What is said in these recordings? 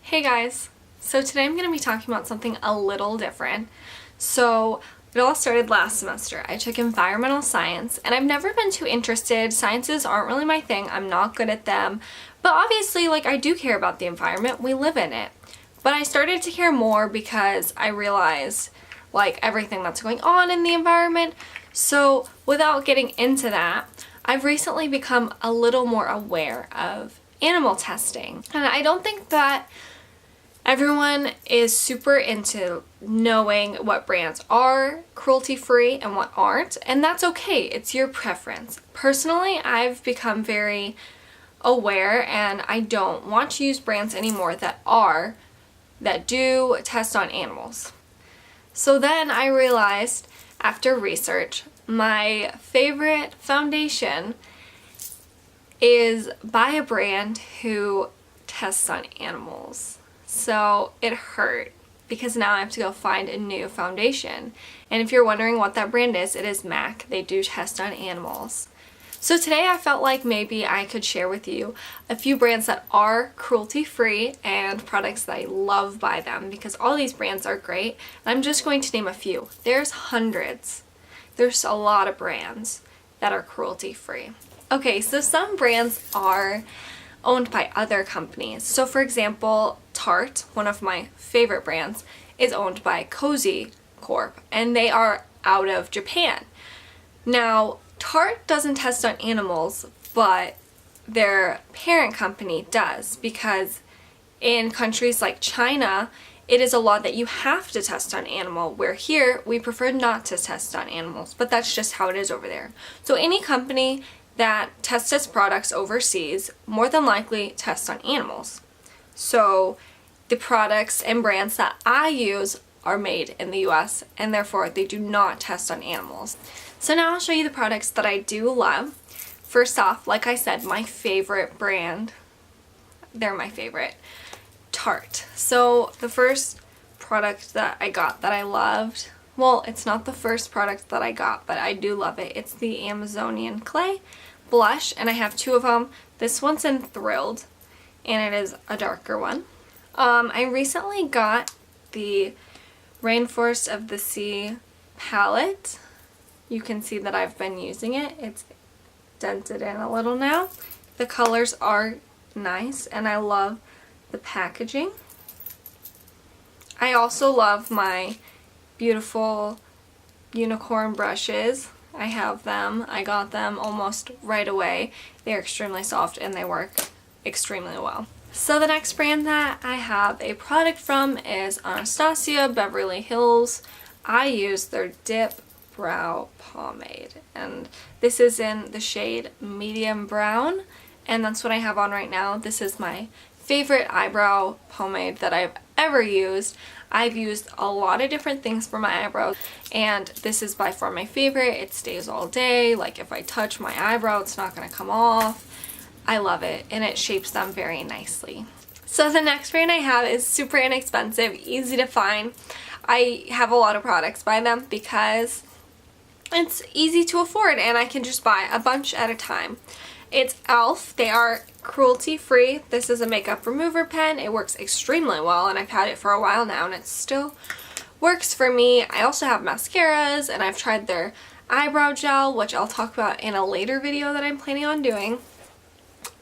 Hey guys! So today I'm going to be talking about something a little different. So it all started last semester. I took environmental science and I've never been too interested. Sciences aren't really my thing. I'm not good at them. But obviously, I do care about the environment. We live in it. But I started to care more because I realized everything that's going on in the environment. So without getting into that, I've recently become a little more aware of animal testing. And I don't think that everyone is super into knowing what brands are cruelty-free and what aren't, and that's okay. It's your preference. Personally, I've become very aware and I don't want to use brands anymore that do test on animals. So then I realized after research, my favorite foundation is by a brand who tests on animals. So it hurt because now I have to go find a new foundation. And if you're wondering what that brand is, it is MAC. They do test on animals. So today I felt like maybe I could share with you a few brands that are cruelty-free and products that I love by them because all these brands are great. And I'm just going to name a few. There's hundreds. There's a lot of brands that are cruelty-free. Okay, so some brands are owned by other companies. So for example, Tarte, one of my favorite brands, is owned by Cozy Corp and they are out of Japan. Now, Tarte doesn't test on animals, but their parent company does because in countries like China, it is a law that you have to test on animal, where here we prefer not to test on animals, but that's just how it is over there. So any company that tests its products overseas more than likely tests on animals. So the products and brands that I use are made in the US and therefore they do not test on animals. So now I'll show you the products that I do love. First off, like I said, my favorite brand, they're my favorite, Tarte. So the first product that I got that I loved, well, it's not the first product that I got, but I do love it. It's the Amazonian Clay blush, and I have two of them. This one's in Thrilled, and it is a darker one. I recently got the Rainforest of the Sea palette. You can see that I've been using it. It's dented in a little now. The colors are nice, and I love the packaging. I also love my beautiful unicorn brushes. I have them. I got them almost right away. They're extremely soft and they work extremely well. So the next brand that I have a product from is Anastasia Beverly Hills. I use their Dip Brow Pomade, and this is in the shade Medium Brown, and that's what I have on right now. This is my favorite eyebrow pomade that I've ever used. I've used a lot of different things for my eyebrows, and this is by far my favorite. It stays all day. If I touch my eyebrow, it's not going to come off. I love it, and it shapes them very nicely. So the next brand I have is super inexpensive, easy to find. I have a lot of products by them because it's easy to afford and I can just buy a bunch at a time. It's e.l.f. They are cruelty-free. This is a makeup remover pen. It works extremely well and I've had it for a while now and it still works for me. I also have mascaras and I've tried their eyebrow gel, which I'll talk about in a later video that I'm planning on doing.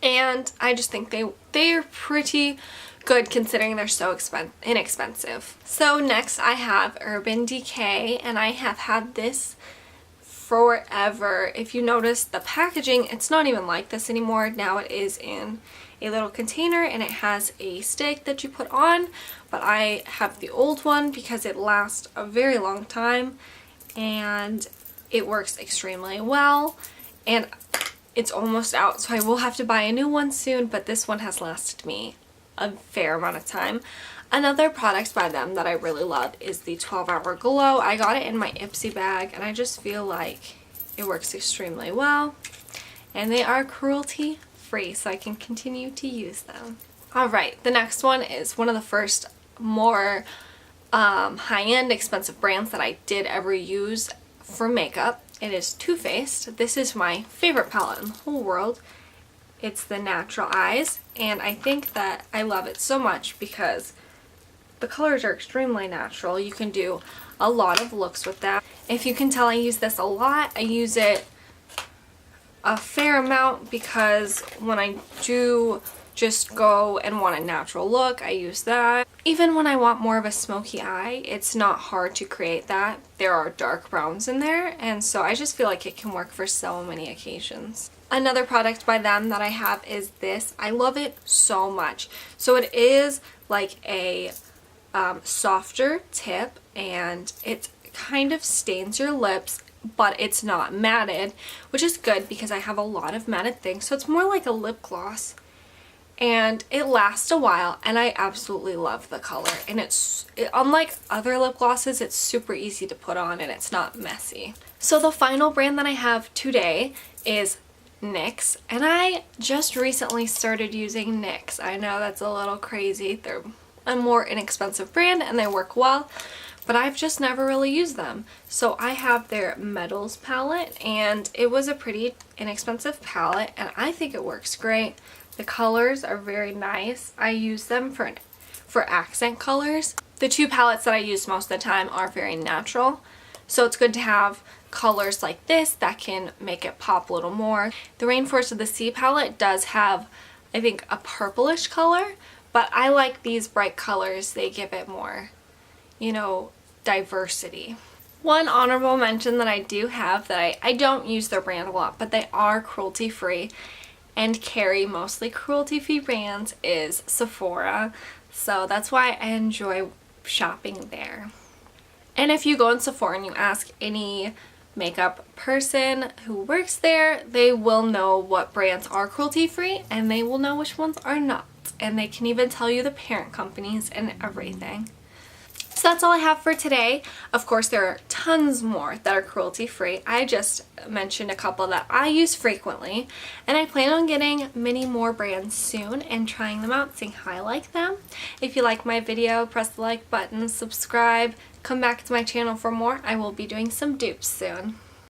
And I just think they're pretty good considering they're so inexpensive. So next I have Urban Decay, and I have had this forever. If you notice the packaging, it's not even like this anymore. Now it is in a little container and it has a stick that you put on, but I have the old one because it lasts a very long time and it works extremely well, and it's almost out, so I will have to buy a new one soon, but this one has lasted me a fair amount of time. Another product by them that I really love is the 12-Hour Glow. I got it in my Ipsy bag and I just feel like it works extremely well. And they are cruelty-free, so I can continue to use them. Alright, the next one is one of the first more high-end expensive brands that I did ever use for makeup. It is Too Faced. This is my favorite palette in the whole world. It's the Natural Eyes, and I think that I love it so much because the colors are extremely natural. You can do a lot of looks with that. If you can tell, I use this a lot. I use it a fair amount because when I do just go and want a natural look, I use that. Even when I want more of a smoky eye, it's not hard to create that. There are dark browns in there, and so I just feel like it can work for so many occasions. Another product by them that I have is this. I love it so much. So it is like a softer tip, and it kind of stains your lips, but it's not matted, which is good because I have a lot of matted things. So it's more like a lip gloss, and it lasts a while, and I absolutely love the color. And unlike other lip glosses, it's super easy to put on and it's not messy. So the final brand that I have today is NYX, and I just recently started using NYX. I know that's a little crazy. They're a more inexpensive brand and they work well, but I've just never really used them. So I have their Metals palette, and it was a pretty inexpensive palette, and I think it works great. The colors are very nice. I use them for accent colors. The two palettes that I use most of the time are very natural, so it's good to have colors like this that can make it pop a little more. The Rainforest of the Sea palette does have, I think, a purplish color, but I like these bright colors. They give it more, you know, diversity. One honorable mention that I do have that I don't use their brand a lot, but they are cruelty free and carry mostly cruelty free brands, is Sephora. So that's why I enjoy shopping there. And if you go in Sephora and you ask any makeup person who works there, they will know what brands are cruelty free and they will know which ones are not. And they can even tell you the parent companies and everything. So that's all I have for today. Of course, there are tons more that are cruelty free. I just mentioned a couple that I use frequently, and I plan on getting many more brands soon and trying them out, seeing how I like them. If you like my video, press the like button, subscribe, come back to my channel for more. I will be doing some dupes soon.